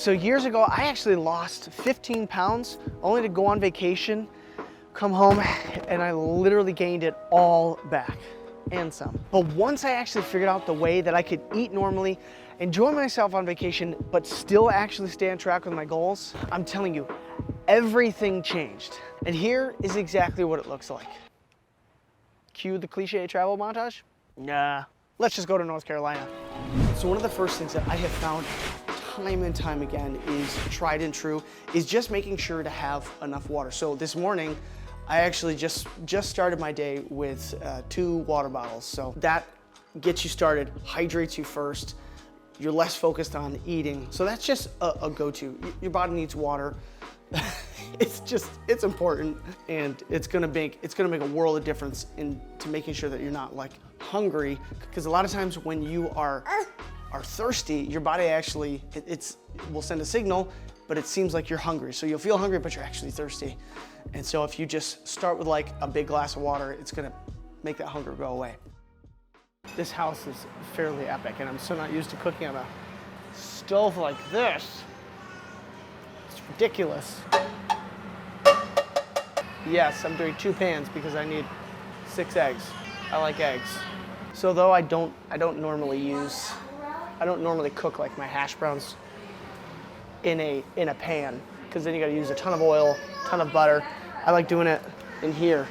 So years ago, I actually lost 15 pounds only to go on vacation, come home, and I literally gained it all back and some. But once I actually figured out the way that I could eat normally, enjoy myself on vacation, but still actually stay on track with my goals, I'm telling you, everything changed. And here is exactly what it looks like. Cue the cliche travel montage? Nah, let's just go to North Carolina. So one of the first things that I have found time and time again is tried and true, is just making sure to have enough water. So this morning, I actually just started my day with 2 water bottles. So that gets you started, hydrates you first. You're less focused on eating. So that's just a go-to. Your body needs water. It's important, and it's gonna make a world of difference into making sure that you're not like hungry, because a lot of times when you are thirsty, your body actually will send a signal, but it seems like you're hungry. So you'll feel hungry, but you're actually thirsty. And so if you just start with like a big glass of water, it's gonna make that hunger go away. This house is fairly epic, and I'm so not used to cooking on a stove like this. It's ridiculous. Yes, I'm doing 2 pans because I need 6 eggs. I like eggs. So though I don't normally cook like my hash browns in a pan, because then you gotta use a ton of oil, ton of butter. I like doing it in here.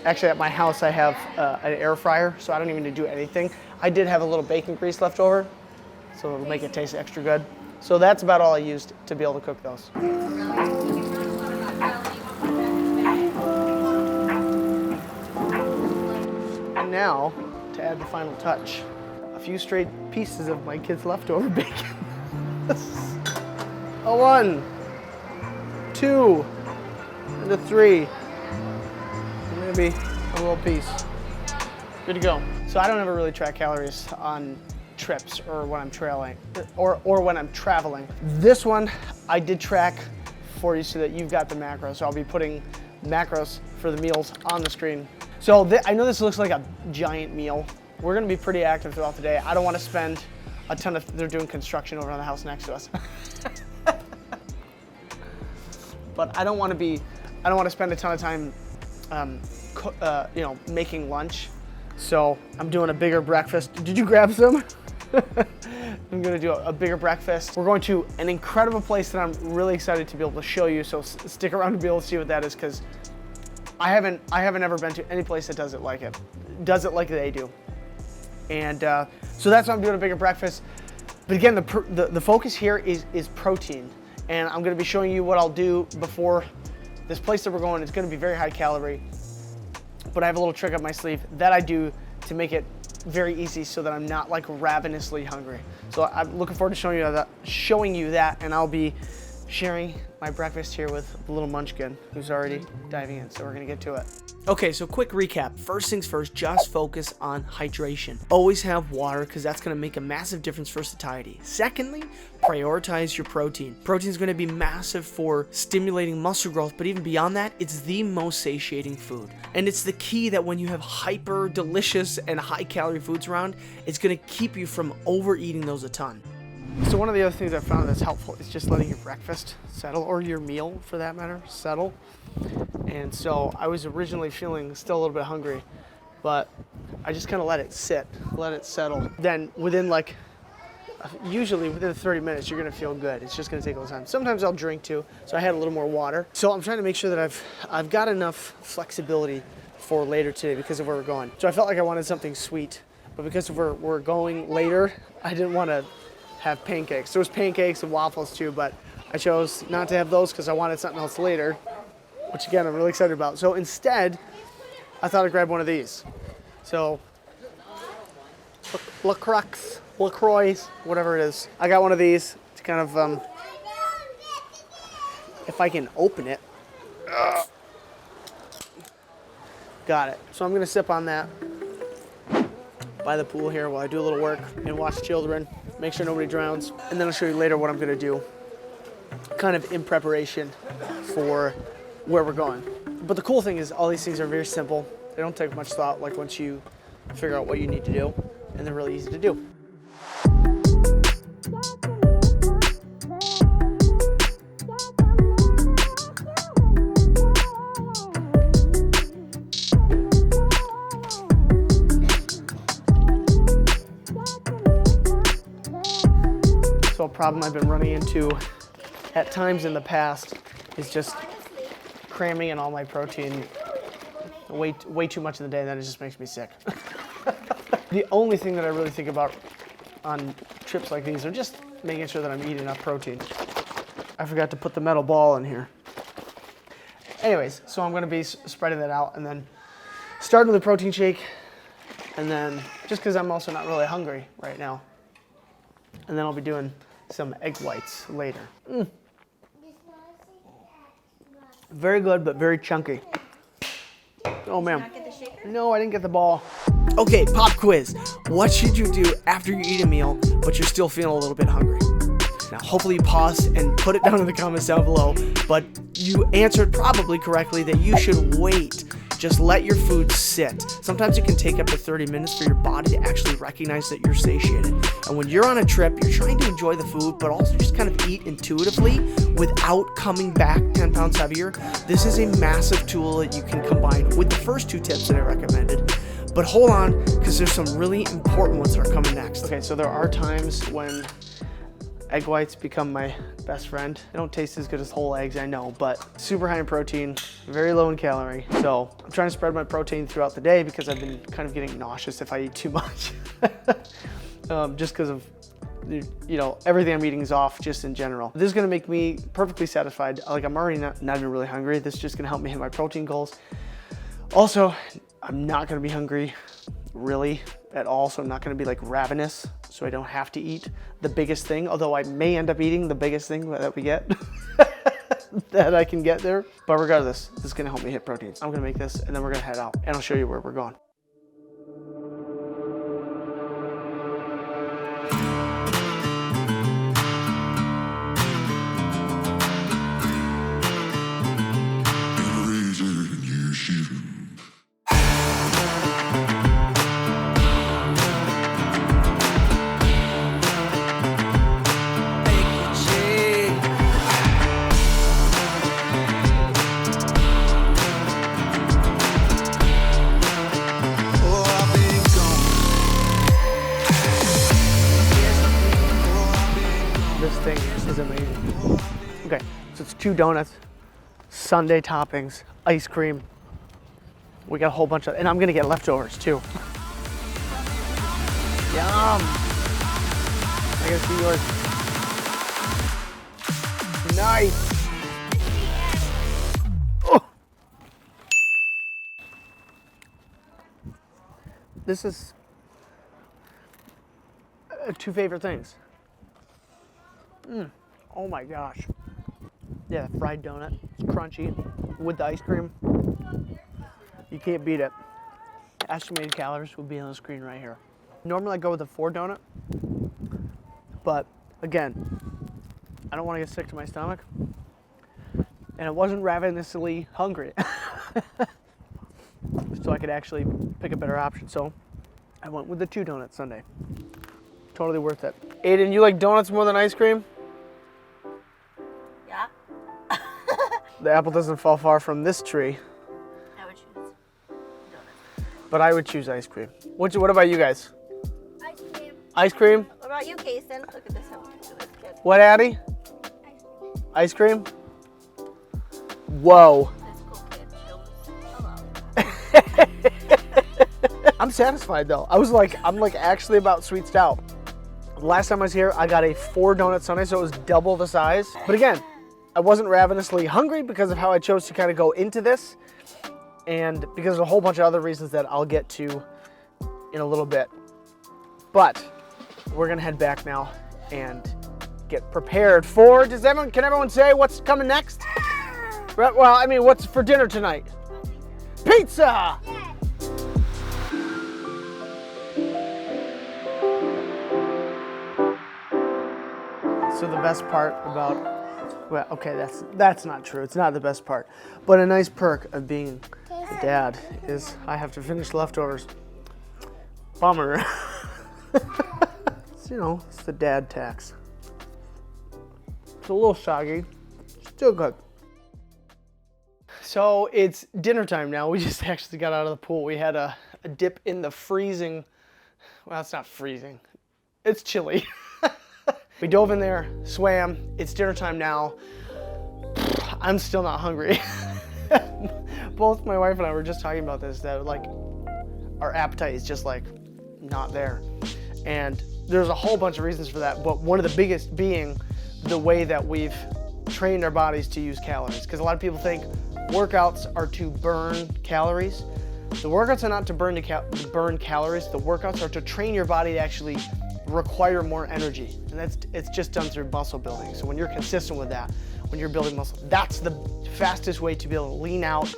Actually, at my house, I have an air fryer, so I don't even need to do anything. I did have a little bacon grease left over, so it'll make it taste extra good. So that's about all I used to be able to cook those. And now, to add the final touch, a few straight pieces of my kids' leftover bacon. A 1, 2, and a 3. Maybe a little piece. Good to go. So I don't ever really track calories on trips or when I'm trailing or when I'm traveling. This one I did track for you so that you've got the macros. So I'll be putting macros for the meals on the screen. So I know this looks like a giant meal. We're gonna be pretty active throughout the day. I don't wanna spend a ton of, they're doing construction over on the house next to us. But I don't wanna spend a ton of time making lunch. So I'm doing a bigger breakfast. Did you grab some? I'm gonna do a bigger breakfast. We're going to an incredible place that I'm really excited to be able to show you. So stick around to be able to see what that is, because I haven't ever been to any place that does it like they do. And so that's why I'm doing a bigger breakfast. But again, the focus here is protein. And I'm gonna be showing you what I'll do before this place that we're going. It's gonna be very high calorie, but I have a little trick up my sleeve that I do to make it very easy so that I'm not like ravenously hungry. So I'm looking forward to showing you that, and I'll be sharing my breakfast here with the little munchkin who's already diving in, so we're gonna get to it. Okay, so quick recap. First things first, just focus on hydration. Always have water, because that's gonna make a massive difference for satiety. Secondly, prioritize your protein. Protein is gonna be massive for stimulating muscle growth, but even beyond that, it's the most satiating food. And it's the key that when you have hyper delicious and high calorie foods around, it's gonna keep you from overeating those a ton. So one of the other things I found that's helpful is just letting your breakfast settle, or your meal for that matter, settle. And so I was originally feeling still a little bit hungry, but I just kind of let it sit, let it settle. Then usually within 30 minutes, you're gonna feel good. It's just gonna take a little time. Sometimes I'll drink too, so I had a little more water. So I'm trying to make sure that I've got enough flexibility for later today because of where we're going. So I felt like I wanted something sweet, but because we're going later, I didn't want to have pancakes. There was pancakes and waffles too, but I chose not to have those because I wanted something else later, which again, I'm really excited about. So instead, I thought I'd grab one of these. So, LaCroix, whatever it is. I got one of these to kind of, if I can open it. Got it. So I'm gonna sip on that by the pool here while I do a little work and watch children, make sure nobody drowns. And then I'll show you later what I'm gonna do, kind of in preparation for where we're going. But the cool thing is all these things are very simple. They don't take much thought, like once you figure out what you need to do, and they're really easy to do. So a problem I've been running into at times in the past is just cramming in all my protein way too much in the day, and then it just makes me sick. The only thing that I really think about on trips like these are just making sure that I'm eating enough protein. I forgot to put the metal ball in here. Anyways, so I'm gonna be spreading that out and then starting with a protein shake, and then just because I'm also not really hungry right now, and then I'll be doing some egg whites later. Very good, but very chunky. Oh man. Did you not get the shaker? No, I didn't get the ball. Okay, pop quiz. What should you do after you eat a meal, but you're still feeling a little bit hungry? Now, hopefully you paused and put it down in the comments down below, but you answered probably correctly that you should wait. Just let your food sit. Sometimes it can take up to 30 minutes for your body to actually recognize that you're satiated. And when you're on a trip, you're trying to enjoy the food, but also just kind of eat intuitively without coming back 10 pounds heavier. This is a massive tool that you can combine with the first two tips that I recommended. But hold on, because there's some really important ones that are coming next. Okay, so there are times when egg whites become my best friend. They don't taste as good as whole eggs, I know, but super high in protein, very low in calorie. So I'm trying to spread my protein throughout the day because I've been kind of getting nauseous if I eat too much. Just because of, you know, everything I'm eating is off just in general. This is gonna make me perfectly satisfied. Like, I'm already not even really hungry. This is just gonna help me hit my protein goals. Also, I'm not gonna be hungry really at all, so I'm not gonna be like ravenous, so I don't have to eat the biggest thing, although I may end up eating the biggest thing that we get that I can get there. But regardless, this is gonna help me hit proteins. I'm gonna make this and then we're gonna head out and I'll show you where we're going. This thing is amazing. Okay, so it's 2 donuts, sundae toppings, ice cream. We got a whole bunch of, and I'm gonna get leftovers too. Yum! I gotta see yours. Nice! Oh. This is 2 favorite things. Oh my gosh. Yeah, fried donut. It's crunchy with the ice cream. You can't beat it. Estimated calories will be on the screen right here. Normally I go with a 4 donut, but again, I don't want to get sick to my stomach. And it wasn't ravenously hungry. So I could actually pick a better option. So I went with the 2 donut sundae. Totally worth it. Aiden, you like donuts more than ice cream? Yeah. The apple doesn't fall far from this tree. I would choose donuts. But I would choose ice cream. What about you guys? Ice cream. Ice cream? What about you, Kason? Look at this. How cute this kid. What, Addie? Ice cream? Whoa. This cool kid. Hello. I'm satisfied though. I'm like actually about sweet stout. Last time I was here, I got a 4 donut sundae, so it was double the size. But again, I wasn't ravenously hungry because of how I chose to kind of go into this, and because of a whole bunch of other reasons that I'll get to in a little bit. But we're gonna head back now and get prepared for, can everyone say what's coming next? Well, I mean, what's for dinner tonight? Pizza! So the best part about, well, okay, that's not true. It's not the best part. But a nice perk of being a dad is I have to finish leftovers. Bummer. You know, it's the dad tax. It's a little soggy, still good. So it's dinner time now. We just actually got out of the pool. We had a dip in the freezing, well, it's not freezing. It's chilly. We dove in there, swam. It's dinner time now. I'm still not hungry. Both my wife and I were just talking about this, that like our appetite is just like not there. And there's a whole bunch of reasons for that, but one of the biggest being the way that we've trained our bodies to use calories. Because a lot of people think workouts are to burn calories. The workouts are not to burn calories. The workouts are to train your body to actually require more energy. And it's just done through muscle building. So when you're consistent with that, when you're building muscle, that's the fastest way to be able to lean out,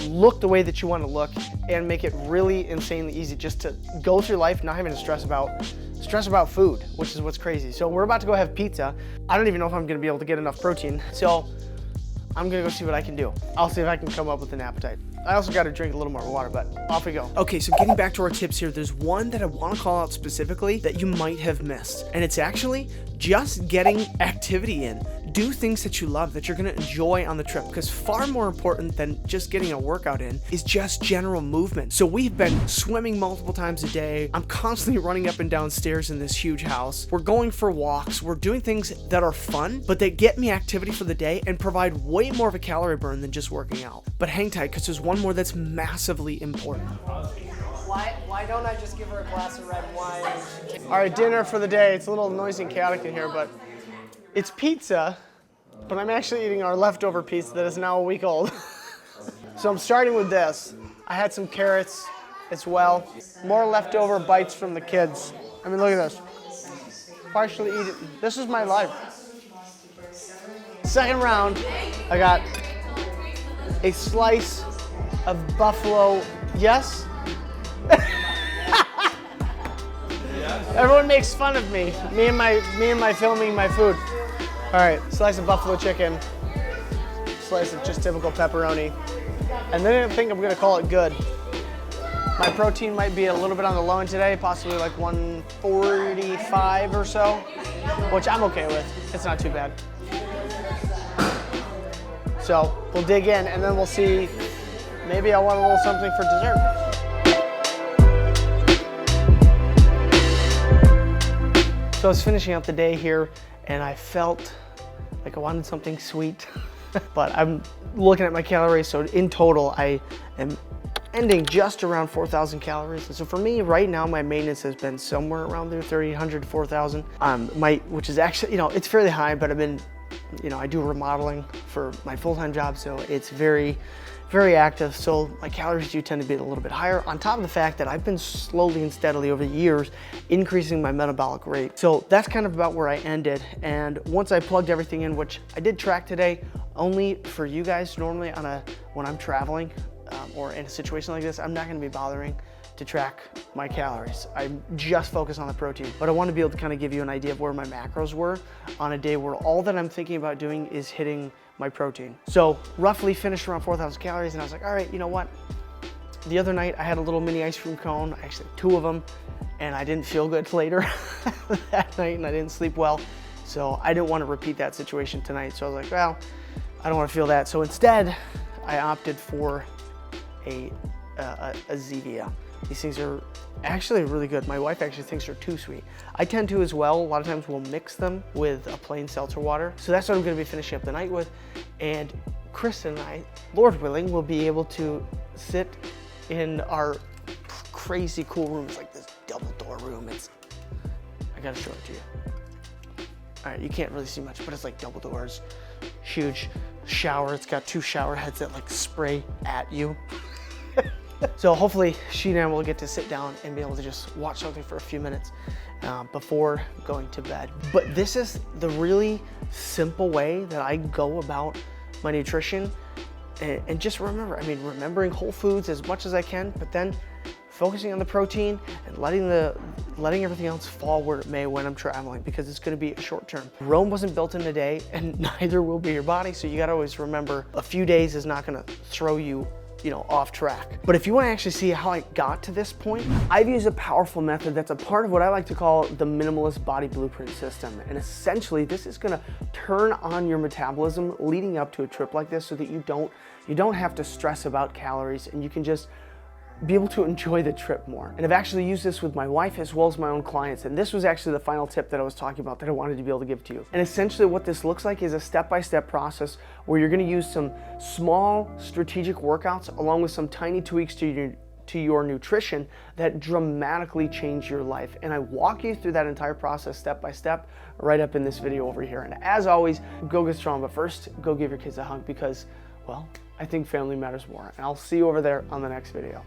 look the way that you want to look, and make it really insanely easy just to go through life not having to stress about food, which is what's crazy. So we're about to go have pizza. I don't even know if I'm gonna be able to get enough protein. So I'm gonna go see what I can do. I'll see if I can come up with an appetite. I also gotta drink a little more water, but off we go. Okay, so getting back to our tips here, there's one that I wanna call out specifically that you might have missed. And it's actually just getting activity in. Do things that you love, that you're gonna enjoy on the trip, because far more important than just getting a workout in is just general movement. So we've been swimming multiple times a day. I'm constantly running up and down stairs in this huge house. We're going for walks. We're doing things that are fun, but they get me activity for the day and provide way more of a calorie burn than just working out. But hang tight, because there's one more that's massively important. Why don't I just give her a glass of red wine? All right, dinner for the day. It's a little noisy and chaotic in here, but it's pizza, but I'm actually eating our leftover pizza that is now a week old. So I'm starting with this. I had some carrots as well. More leftover bites from the kids. I mean, look at this. Partially eat it. This is my life. Second round, I got a slice of buffalo. Yes? Everyone makes fun of me. Me and my filming my food. All right, slice of buffalo chicken, slice of just typical pepperoni, and then I think I'm gonna call it good. My protein might be a little bit on the low end today, possibly like 145 or so, which I'm okay with. It's not too bad. So we'll dig in, and then we'll see. Maybe I want a little something for dessert. So I was finishing out the day here, and I felt like I wanted something sweet, but I'm looking at my calories. So in total, I am ending just around 4,000 calories. And so for me right now, my maintenance has been somewhere around there, 3,800 to 4,000. Which is actually, it's fairly high, but I've been, I do remodeling for my full-time job, so it's very, very active. So my calories do tend to be a little bit higher, on top of the fact that I've been slowly and steadily over the years increasing my metabolic rate. So that's kind of about where I ended. And once I plugged everything in, which I did track today, only for you guys, normally when I'm traveling or in a situation like this, I'm not gonna be bothering to track my calories. I just focus on the protein. But I want to be able to kind of give you an idea of where my macros were on a day where all that I'm thinking about doing is hitting my protein. So roughly finished around 4,000 calories, and I was like, all right, you know what? The other night I had a little mini ice cream cone, actually 2 of them, and I didn't feel good later that night, and I didn't sleep well. So I didn't want to repeat that situation tonight. So I was like, well, I don't want to feel that. So instead, I opted for a Zevia. These things are actually really good. My wife actually thinks they're too sweet. I tend to as well. A lot of times we'll mix them with a plain seltzer water. So that's what I'm gonna be finishing up the night with. And Chris and I, Lord willing, will be able to sit in our crazy cool room. It's like this double door room. I gotta show it to you. All right, you can't really see much, but it's like double doors, huge shower. It's got 2 shower heads that like spray at you. So hopefully she and I will get to sit down and be able to just watch something for a few minutes before going to bed. But this is the really simple way that I go about my nutrition. And just remember, remembering whole foods as much as I can, but then focusing on the protein and letting everything else fall where it may when I'm traveling, because it's gonna be a short term. Rome wasn't built in a day, and neither will be your body. So you gotta always remember, a few days is not gonna throw you off track. But if you want to actually see how I got to this point, I've used a powerful method that's a part of what I like to call the minimalist body blueprint system. And essentially, this is going to turn on your metabolism leading up to a trip like this, so that you don't have to stress about calories, and you can just be able to enjoy the trip more. And I've actually used this with my wife as well as my own clients. And this was actually the final tip that I was talking about that I wanted to be able to give to you. And essentially what this looks like is a step-by-step process where you're gonna use some small strategic workouts along with some tiny tweaks to your nutrition that dramatically change your life. And I walk you through that entire process step by step right up in this video over here. And as always, go get strong, but first, go give your kids a hug because, well, I think family matters more. And I'll see you over there on the next video.